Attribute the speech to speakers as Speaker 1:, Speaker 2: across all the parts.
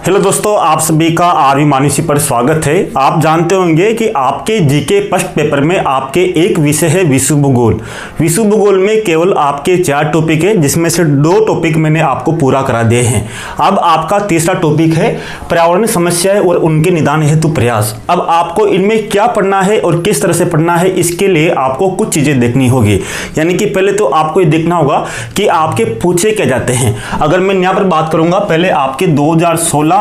Speaker 1: Hello दोस्तों, आप सभी का आरवी मानसी पर स्वागत है। आप जानते होंगे कि आपके जीके फर्स्ट पेपर में आपके एक विषय है विश्व भूगोल। विश्व भूगोल में केवल आपके 4 टॉपिक है, जिसमें से 2 टॉपिक मैंने आपको पूरा करा दिए हैं। अब आपका तीसरा टॉपिक है पर्यावरण समस्याएं और उनके निदान हेतु प्रयास। अब आपको इनमें क्या पढ़ना है और किस तरह से पढ़ना है, इसके लिए आपको कुछ चीजें देखनी होगी। यानी कि पहले तो आपको ये देखना होगा कि आपके पूछे क्या जाते हैं। अगर मैं यहाँ पर बात करूंगा, पहले आपके 2018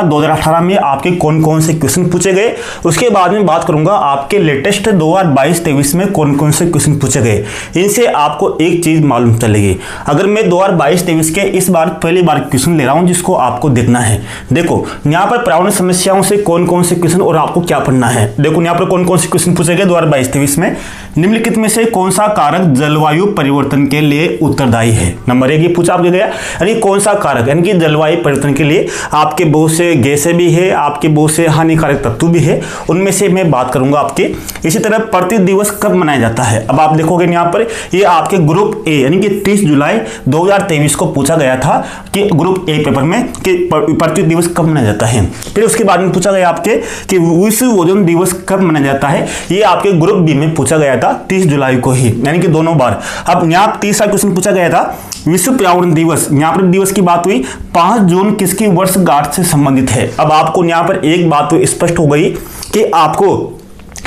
Speaker 1: में आपके कौन कौन से क्वेश्चन पूछे गए, उसके बाद में बात करूंगा आपके लेटेस्ट 2022-23 में कौन कौन से क्वेश्चन पूछे गए। इनसे आपको एक चीज मालूम चलेगी। अगर मैं 2022-23 के इस बार पहली बार क्वेश्चन ले रहा हूं, जिसको आपको देखना है। देखो यहाँ पर पर्यावरण समस्याओं से कौन कौन से क्वेश्चन और आपको क्या पढ़ना है। देखो यहाँ पर कौन कौन से क्वेश्चन पूछे गए 2022-23 में। निम्नलिखित में से कौन सा कारक जलवायु परिवर्तन के लिए उत्तरदायी है। नंबर 1 ये पूछा आपको गया, यानी कौन सा कारक, यानी कि जलवायु परिवर्तन के लिए आपके बहुत से गैसें भी है, आपके बहुत से हानिकारक तत्व भी है, उनमें से मैं बात करूंगा आपके। इसी तरह पृथ्वी दिवस कब मनाया जाता है। अब आप देखोगे यहाँ पर ये आपके ग्रुप ए यानी कि 30 जुलाई 2023 को पूछा गया था कि ग्रुप ए पेपर में कि पृथ्वी दिवस कब मनाया जाता है। फिर उसके बाद में पूछा गया आपके कि विश्व ओजोन दिवस कब मनाया जाता है। ये आपके ग्रुप बी में पूछा गया था 30 जुलाई को ही, यानी कि दोनों बार। अब यहाँ तीसरा क्वेश्चन पूछा गया था विश्व पर्यावरण दिवस। यहाँ पर दिवस की बात हुई, 5 जून किसकी वर्षगांठ से संबंधित है। अब आपको यहाँ पर एक बात तो स्पष्ट हो गई कि आपको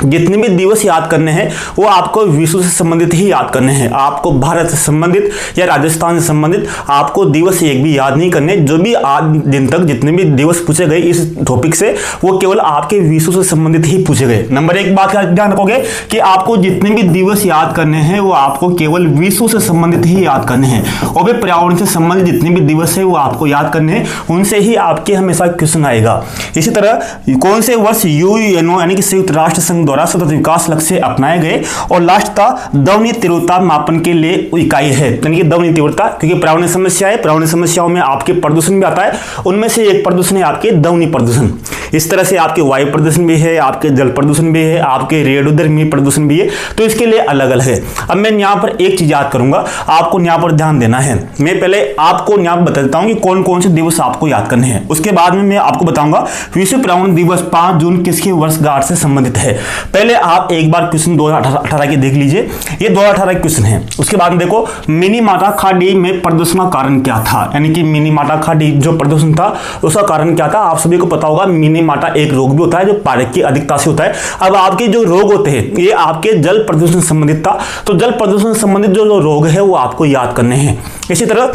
Speaker 1: जितने भी दिवस याद करने हैं वो आपको विश्व से संबंधित ही याद करने हैं। आपको भारत से संबंधित या राजस्थान से संबंधित आपको दिवस एक भी याद नहीं करने। जो भी आज दिन तक जितने भी दिवस पूछे गए इस टॉपिक से, वो केवल आपके विश्व से संबंधित ही पूछे गए। नंबर 1 बात का ध्यान रखोगे कि आपको जितने भी दिवस याद करने हैं वो आपको केवल विश्व से संबंधित ही याद करने हैं, और भी पर्यावरण से संबंधित जितने भी दिवस है वो आपको याद करने हैं, उनसे ही आपके हमेशा क्वेश्चन आएगा। इसी तरह कौन से वर्ष यूएनओ यानी कि संयुक्त राष्ट्र संघ द्वारा सतत विकास लक्ष्य अपनाए गए। और लास्ट था ध्वनि तीव्रता मापन के लिए इकाई है, यानी कि ध्वनि तीव्रता, क्योंकि पर्यावरण समस्या है, पर्यावरण समस्याओं में आपके प्रदूषण भी आता है। उनमें से एक प्रदूषण है आपके ध्वनि प्रदूषण। इस तरह से आपके वायु प्रदूषण भी है, आपके जल प्रदूषण भी है, आपके रेडियोधर्मी प्रदूषण भी है, तो इसके लिए अलग अलग है। अब मैं यहाँ पर एक चीज याद करूंगा, आपको यहाँ पर ध्यान देना है। मैं पहले आपको यहाँ बता देता हूँ कि कौन कौन से दिवस आपको याद करने हैं, उसके बाद में मैं आपको बताऊंगा विश्व पर्यावरण दिवस 5 जून किसकी वर्षगांठ से संबंधित है। पहले आप एक बार क्वेश्चन 2018 के देख लीजिए, ये 2018 क्वेश्चन है। उसके बाद में देखो मिनीमाटा खाड़ी में प्रदूषण का कारण क्या था, यानी कि मिनीमाटा खाड़ी जो प्रदूषण था उसका कारण क्या था। आप सभी को पता होगा मिनीमाटा एक रोग भी होता है जो पारक की अधिकता से होता है। अब आपके जो रोग होते हैं ये आपके जल प्रदूषण से संबंधित था, तो जल प्रदूषण से संबंधित जो रोग है वो आपको याद करने हैं। इसी तरह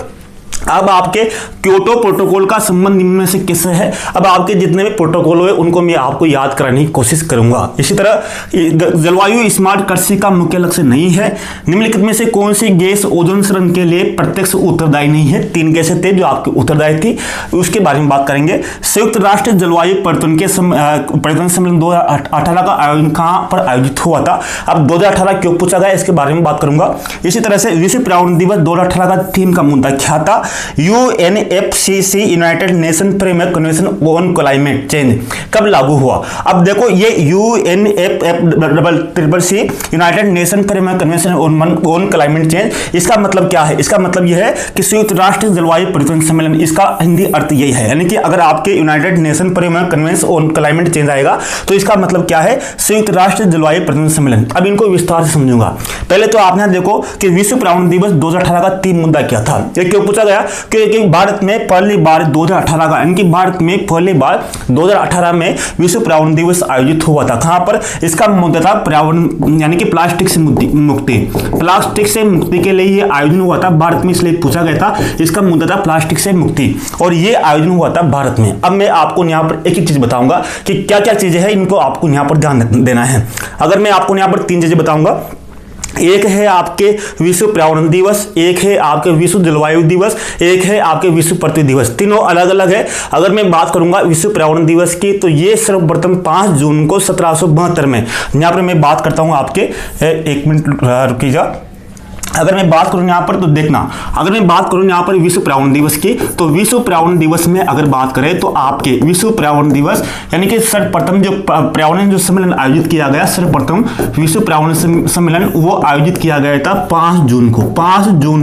Speaker 1: अब आपके क्योटो प्रोटोकॉल का संबंध इनमें से किससे है। अब आपके जितने भी प्रोटोकॉल हुए उनको मैं आपको याद कराने की कोशिश करूंगा। इसी तरह जलवायु स्मार्ट कृषि का मुख्य लक्ष्य नहीं है। निम्नलिखित में से कौन सी गैस ओजोन क्षरण के लिए प्रत्यक्ष उत्तरदायी नहीं है। 3 गैसें थे जो आपकी उत्तरदायी थी, उसके बारे में बात करेंगे। संयुक्त राष्ट्र जलवायु परिवर्तन सम्मेलन 2018 का आयोजन कहां पर आयोजित हुआ था। अब 2018 क्यों पूछा गया इसके बारे में बात करूंगा। इसी तरह से विश्व पर्यावरण दिवस 2018 का थीम का मुद्दा क्या था। UNFCCC United nation framework convention on climate change कब लागू हुआ। अब देखो ये UNFCCC United nation framework convention on climate change, इसका मतलब क्या है। इसका मतलब यह है कि संयुक्त राष्ट्र जलवायु परिवर्तन सम्मेलन, इसका हिंदी अर्थ यही है। यानी कि अगर आपके United nation framework convention on climate change आएगा तो इसका मतलब क्या है, संयुक्त राष्ट्र जलवायु परिवर्तन सम्मेलन। अब इनको विस्तार से समझूंगा। पहले तो आपने देखो कि विश्व पर्यावरण दिवस 2018 का थीम मुद्दा क्या था। ये क्यों पूछा गया कि भारत में पहली बार 2018 का, यानी कि भारत में पहली बार 2018 में विश्व पर्यावरण दिवस आयोजित हुआ था। कहां पर, इसका मुद्दा था पर्यावरण यानी कि प्लास्टिक से मुक्ति। प्लास्टिक से मुक्ति के लिए ये आयोजन हुआ था भारत में, इसलिए पूछा गया था। इसका मुद्दा था प्लास्टिक से मुक्ति, और ये आयोजन हुआ था भारत में। अब मैं आपको यहाँ पर एक एक चीज बताऊंगा कि क्या क्या चीजें हैं, इनको आपको यहाँ पर ध्यान देना है। अगर मैं आपको यहाँ पर 3 चीजें बताऊंगा, एक है आपके विश्व पर्यावरण दिवस, एक है आपके विश्व जलवायु दिवस, एक है आपके विश्व पृथ्वी दिवस। तीनों अलग अलग है। अगर मैं बात करूंगा विश्व पर्यावरण दिवस की, तो ये सर्वप्रथम 5 जून को 1772 में, यहाँ पर मैं बात करता हूं आपके, एक मिनट रुकिएगा। अगर मैं बात करूं यहाँ पर तो देखना, अगर मैं बात करूं यहाँ पर विश्व पर्यावरण दिवस की, तो विश्व पर्यावरण दिवस में अगर बात करें तो आपके विश्व पर्यावरण दिवस यानी कि सर्वप्रथम जो पर्यावरण जो सम्मेलन आयोजित किया गया, सर्वप्रथम विश्व पर्यावरण सम्मेलन वो आयोजित किया गया था 5 जून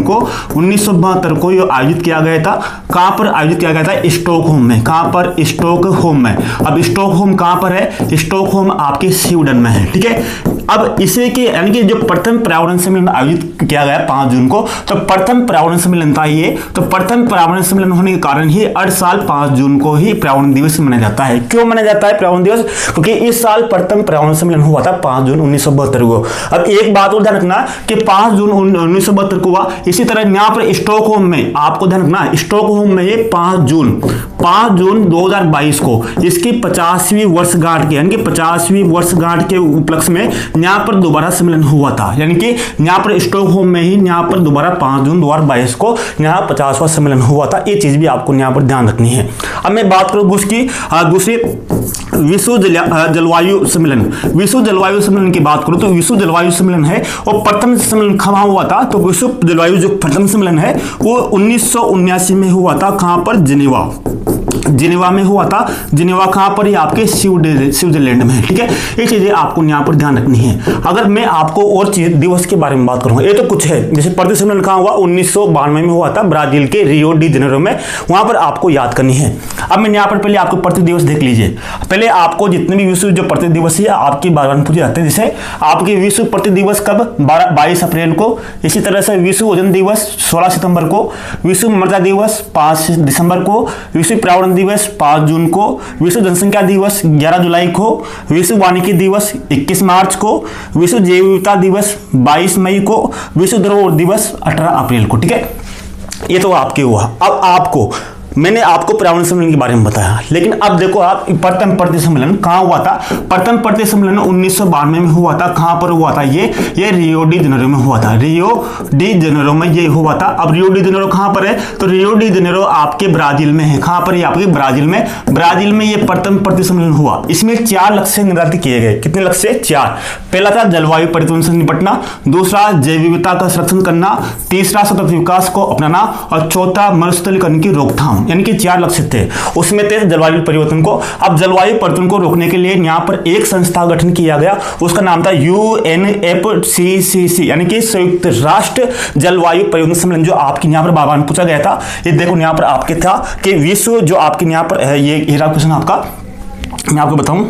Speaker 1: को 1972 को ये आयोजित किया गया था। कहाँ पर आयोजित किया गया था? स्टॉकहोम में। कहाँ पर? स्टॉकहोम में। अब स्टॉकहोम कहाँ पर है? स्टॉकहोम आपके स्वीडन में है, ठीक है। अब इसे के यानी कि जो प्रथम पर्यावरण सम्मेलन आयोजित किया गया 5 जून को, तो प्रथम पर्यावरण सम्मेलन था ये। तो प्रथम पर्यावरण सम्मेलन होने के कारण ही हर साल 5 जून को ही पर्यावरण दिवस मनाया जाता है। क्यों मनाया जाता है पर्यावरण दिवस? क्योंकि इस साल प्रथम पर्यावरण सम्मेलन हुआ था 5 जून 1972 को। अब एक बात और ध्यान रखना कि 5 जून 1972 को हुआ। इसी तरह यहाँ पर स्टॉकहोम में आपको ध्यान रखना, स्टॉकहोम में ये 5 जून 2022 को इसकी 50वीं वर्षगांठ के यानी कि 50वीं वर्षगांठ के उपलक्ष्य में यहाँ पर दोबारा सम्मेलन हुआ था। यानी कि यहाँ पर स्टॉकहोम में ही यहाँ पर दोबारा 5 जून 2022 को यहाँ 50वां सम्मेलन हुआ था। ये चीज भी आपको यहाँ पर ध्यान रखनी है। अब मैं बात करूँ दूसरी विश्व जलवायु सम्मेलन। विश्व जलवायु सम्मेलन की बात करूँ तो विश्व जलवायु सम्मेलन है और प्रथम सम्मेलन कहाँ हुआ था? तो विश्व जलवायु जो प्रथम सम्मेलन है वो 1979 में हुआ था। कहाँ पर? जिनेवा में हुआ था। जिनेवा कहाँ पर? ये आपके स्विट्जरलैंड में है, ठीक है। ये चीजें आपको यहाँ पर ध्यान रखनी है। अगर मैं आपको और चीज दिवस के बारे में बात करूंगा, ये तो कुछ है। जैसे प्रथम सम्मेलन कहाँ हुआ? 1992 में हुआ था ब्राजील के रियो डी जेनेरो में, वहां पर आपको याद करनी है। अब मैं यहाँ पर पहले आपको प्रति दिवस देख लीजिए। पहले आपको जितने भी विश्व जो प्रति दिवस है आपकी बार पूछे जाते हैं। जैसे आपके विश्व प्रति दिवस कब? 22 अप्रैल को। इसी तरह से विश्व ओजोन दिवस 16 सितंबर को, विश्व मृदा दिवस 5 दिसंबर को, विश्व पर्यावरण दिवस 5 जून को, विश्व जनसंख्या दिवस 11 जुलाई को, विश्व वानिकी दिवस 21 मार्च को, विश्व जैव विविधता दिवस 22 मई को, विश्व धरोहर दिवस 18 अप्रैल को, ठीक है। ये तो आपके हुआ। अब आपको मैंने आपको पर्यावरण सम्मेलन के बारे में बताया, लेकिन अब देखो आप प्रथम प्रति सम्मेलन कहाँ हुआ था? प्रथम प्रति सम्मेलन 1992 में हुआ था। कहाँ पर हुआ था? ये रियो डी जेनेरो में हुआ था। रियो डी जेनेरो में ये हुआ था। अब रियो डी जेनेरो कहाँ पर है? तो रियो डी जेनेरो आपके ब्राजील में है। कहाँ पर? ये आपके ब्राजील में। ब्राजील में ये प्रथम प्रति सम्मेलन हुआ। इसमें 4 लक्ष्य निर्धारित किए गए। कितने लक्ष्य? 4। पहला था जलवायु परिवर्तन से निपटना, दूसरा जैव विविधता का संरक्षण करना, तीसरा सतत विकास को अपनाना और चौथा मरुस्थलीकरण की रोकथाम। यानी कि 4 लक्ष्य थे। उसमें थे जलवायु परिवर्तन को। अब जलवायु परिवर्तन को रोकने के लिए यहाँ पर एक संस्था गठन किया गया, उसका नाम था UNFCCC यानी कि संयुक्त राष्ट्र जलवायु परिवर्तन सम्मेलन, जो आपकी यहाँ पर बाबा ने पूछा गया था। ये देखो यहाँ पर आपके था कि विश्व जो आपके यहाँ पर है, ये क्वेश्चन आपका मैं आपको बताऊं।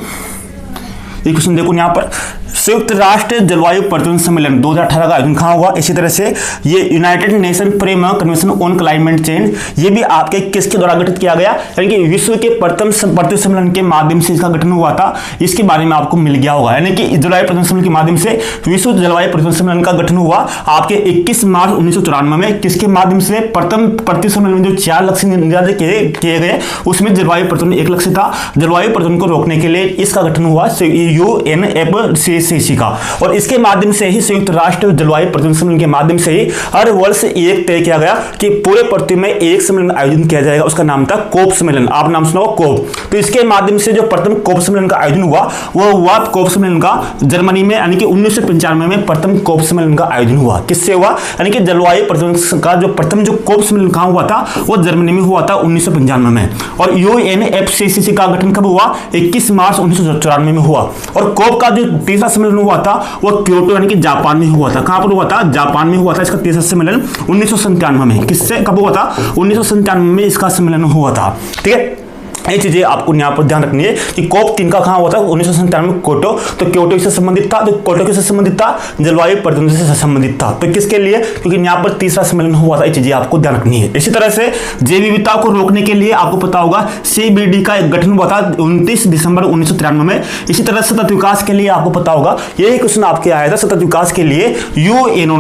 Speaker 1: ये क्वेश्चन देखो यहाँ पर, संयुक्त राष्ट्र जलवायु परिवर्तन सम्मेलन 2018 का आयोजन कहाँ हुआ? इसी तरह से ये United nation framework convention on climate change, ये भी आपके किसके द्वारा गठित किया गया? यानी कि विश्व के प्रथम प्रति सम्मेलन के माध्यम से इसका गठन हुआ था। इसके बारे में आपको मिल गया होगा। यानी कि जलवायु परिवर्तन सम्मेलन के माध्यम से विश्व जलवायु परिवर्तन सम्मेलन का गठन हुआ आपके 21 मार्च 1994 में। किसके माध्यम से? प्रथम प्रति सम्मेलन में जो 4 लक्ष्य निर्धारित किए गए, उसमें जलवायु परिवर्तन एक लक्ष्य था। जलवायु परिवर्तन को रोकने के लिए इसका गठन हुआ UNFCCC का, और इसके माध्यम से ही संयुक्त राष्ट्र जलवायु परिवर्तन सम्मेलन के माध्यम से ही हर वर्ष एक तय किया गया कि पूरे पृथ्वी में एक सम्मेलन आयोजन किया जाएगा। उसका नाम था कोप सम्मेलन। आप नाम सुना कोप। तो इसके माध्यम से जो प्रथम कोप सम्मेलन का आयोजन हुआ वो हुआ कोप सम्मेलन का जर्मनी में, यानी कि 1995 में प्रथम कोप सम्मेलन का आयोजन हुआ। किससे हुआ? यानी कि जलवायु परिवर्तन का जो प्रथम जो कोप सम्मेलन कहाँ हुआ था? वो जर्मनी में हुआ था 1995 में। और UNFCCC का गठन कब हुआ? 21 मार्च 1994 में हुआ। और कोप का जो तीसरा सम्मेलन हुआ था वो क्योटो यानी कि जापान में हुआ था। कहां पर हुआ था? जापान में हुआ था। इसका तीसरा सम्मेलन 1997 में। किससे कब हुआ था? 1997 में इसका सम्मेलन हुआ था, ठीक है। ये चीजें आपको यहाँ पर ध्यान रखनी है कि कोप 3 का कहाँ हुआ था? 1997 में क्योटो। तो क्योटो से संबंधित था, तो क्योटो किससे संबंधित था? जलवायु परिवर्तन से संबंधित था। तो किसके लिए? क्योंकि यहाँ पर तीसरा सम्मेलन हुआ था। ये चीजें आपको ध्यान रखनी है। इसी तरह से जैव विविधता को रोकने के लिए आपको पता होगा CBD का एक गठन हुआ था 29 दिसंबर 1993 में। इसी तरह सतत विकास के लिए आपको पता होगा, यही क्वेश्चन आपके आया था। सतत विकास के लिए यूएनओ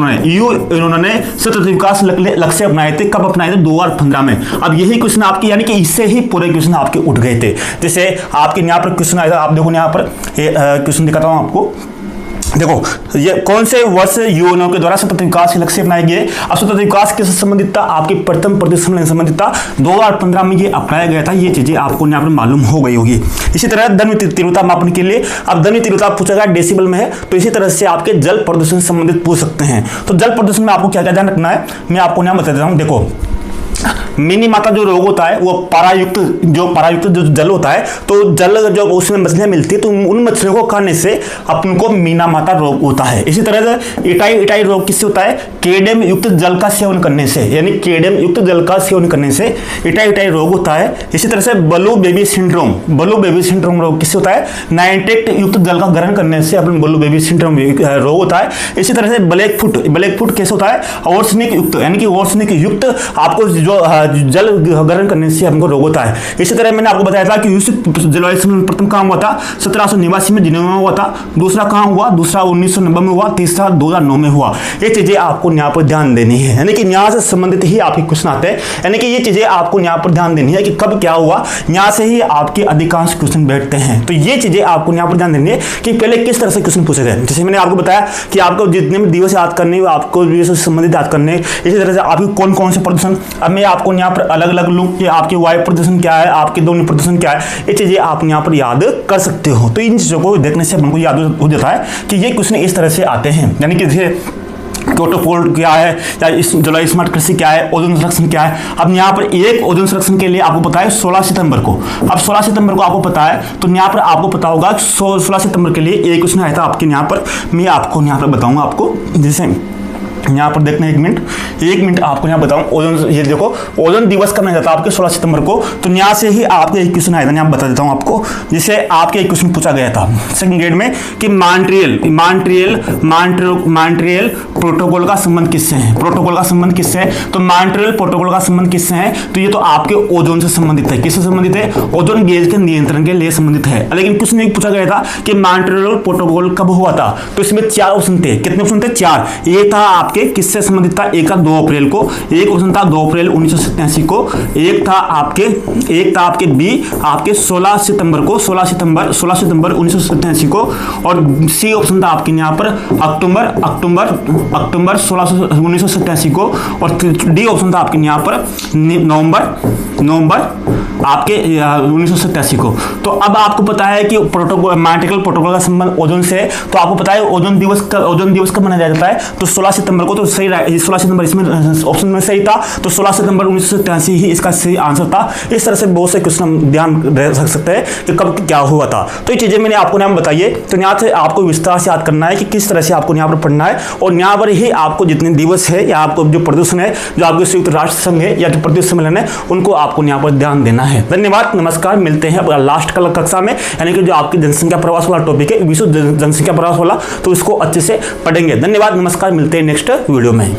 Speaker 1: ने सतत विकास लक्ष्य अपनाए थे। कब अपनाए थे? 2015 में। अब यही क्वेश्चन आपकी, यानी कि इससे ही पूरे क्वेश्चन आपके उठ गए थे। जैसे आपके यहाँ पर क्वेश्चन आया था, आप देखो यहाँ पर क्वेश्चन दिखाता हूँ आपको। देखो ये कौन से वर्ष यूएनओ के द्वारा सतत विकास के लक्ष्य अपनाए गए। अब सतत विकास किससे संबंधित था, आपके प्रथम प्रदेश सम्मेलन से संबंधित था, 2015 में ये अपनाया गया था। ये चीजें आपको यहाँ पर मालूम हो गई होगी। इसी तरह ध्वनि तीव्रता मापन के लिए, अब ध्वनि तीव्रता पूछा गया डेसिबल में है, तो इसी तरह से आपके जल प्रदूषण से संबंधित पूछ सकते हैं। तो जल प्रदूषण में आपको क्या क्या ध्यान रखना है मैं आपको यहाँ बता देता हूँ। देखो मिनी माता जो रोग होता है वो पारायुक्त जो जल होता है, तो जल जो उसमें मछलियां मिलती है तो उन मछलियों को खाने से अपन को मीना माता रोग होता है। इसी तरह से इटाई रोग किससे होता है, केडियम युक्त जल का सेवन करने से, यानी केडियम युक्त जल का सेवन करने से इटाई रोग होता है। इसी तरह से बलू बेबी सिंड्रोम रोग किससे होता है, नाइट्रेट युक्त जल का ग्रहण करने से अपन बलू बेबी सिंड्रोम रोग होता है। इसी तरह से ब्लैक फुट कैसे होता है, आर्सेनिक युक्त, यानी कि आर्सेनिक युक्त आपको जो जल ग्रहण करने से हमको रोग होता है। इसी तरह मैंने आपको बताया था कि जलवायु सम्मेलन प्रथम कहाँ हुआ था, 1789 में जिनेवा में हुआ था। दूसरा कहाँ हुआ, दूसरा 1990 में हुआ। तीसरा 2009 में हुआ। ये चीजें आपको यहाँ पर ध्यान देनी है, यानी कि यहाँ से संबंधित ही आपके क्वेश्चन आते हैं, यानी कि ये चीजें आपको यहाँ पर ध्यान देनी है कि कब क्या हुआ, यहाँ से ही आपके अधिकांश क्वेश्चन बैठते हैं। तो ये चीजें आपको यहाँ पर ध्यान देनी है कि पहले किस तरह से क्वेश्चन पूछे गए। जैसे मैंने आपको बताया कि आपको जितने भी दिवस याद करने, आपको संबंधित याद करने, इसी तरह से आपके कौन कौन से प्रदूषण, अब मैं आपको यहाँ पर अलग अलग लूँ कि आपके वायु प्रदूषण क्या है, आपके ध्वनि प्रदूषण क्या है, ये चीजें आप यहाँ पर याद कर सकते हो। तो इन चीजों को देखने से हमको याद हो जाता है कि ये क्वेश्चन इस तरह से आते हैं, यानी कि जैसे क्योटो प्रोटोकॉल क्या है, या इस जलवायु स्मार्ट कृषि क्या है, ओजोन संरक्षण क्या है। अब यहाँ पर एक ओजोन संरक्षण के लिए आपको पता है 16 सितंबर को, अब 16 सितंबर को आपको पता है, तो यहाँ पर आपको पता होगा 16 सितंबर के लिए एक क्वेश्चन आया था आपके यहाँ पर, मैं आपको यहाँ पर बताऊंगा आपको। जैसे यहाँ पर देखना एक मिनट आपको यहाँ बताऊं, ओजोन, ये देखो ओजोन दिवस कब मनाया जाता है आपके 16 सितंबर को, तो यहाँ से ही आपके एक क्वेश्चन आया था, यहाँ बता देता हूँ आपको। जैसे आपके एक क्वेश्चन पूछा गया था सेकंड ग्रेड में कि मॉन्ट्रियल प्रोटोकॉल का संबंध किससे है, प्रोटोकॉल का संबंध किससे है, तो मॉन्ट्रियल प्रोटोकॉल का संबंध किससे है, तो ये तो आपके ओजोन से संबंधित है। किससे संबंधित है, ओजोन गेज के नियंत्रण के लिए संबंधित है। लेकिन क्वेश्चन एक पूछा गया था कि मॉन्ट्रियल प्रोटोकॉल कब हुआ था, तो इसमें 4 ऑप्शन थे। कितने ऑप्शन थे, 4। ये था आपके किससे संबंधित था, एक था 2 अप्रैल को, एक ऑप्शन था 2 अप्रैल 1987 को, एक था आपके बी आपके 16 सितंबर 1987 को, और सी ऑप्शन था आपके यहाँ पर अक्टूबर 16 1987 को, और डी ऑप्शन था आपके यहाँ पर नवंबर आपके 1987 को। तो अब आपको पता है कि मॉन्ट्रियल प्रोटोकॉल का संबंध ओजोन से है, तो आपको पता है ओजोन दिवस कब मनाया जाता है, तो 16 सितंबर को, तो सही 16 सितंबर इसमें ऑप्शन में सही था, तो 16 सितंबर 1987 ही इसका सही आंसर था। इस तरह से बहुत से क्वेश्चन ध्यान रख सकते हैं कि कब क्या हुआ था। तो ये चीजें मैंने आपको यहाँ बताइए, तो यहाँ से आपको विस्तार से याद करना है कि किस तरह से आपको यहाँ पर पढ़ना है, और यहाँ पर ही आपको जितने दिवस है या आपको जो प्रदूषण है, जो आपके संयुक्त राष्ट्र संघ है या जो प्रदेश सम्मेलन है, उनको आपको यहाँ पर ध्यान देना है। धन्यवाद, नमस्कार, मिलते हैं लास्ट कक्षा में, यानी कि जो आपकी जनसंख्या प्रवास वाला टॉपिक है, विश्व जनसंख्या प्रवास वाला, तो इसको अच्छे से पढ़ेंगे। धन्यवाद, नमस्कार, मिलते हैं नेक्स्ट वीडियो में।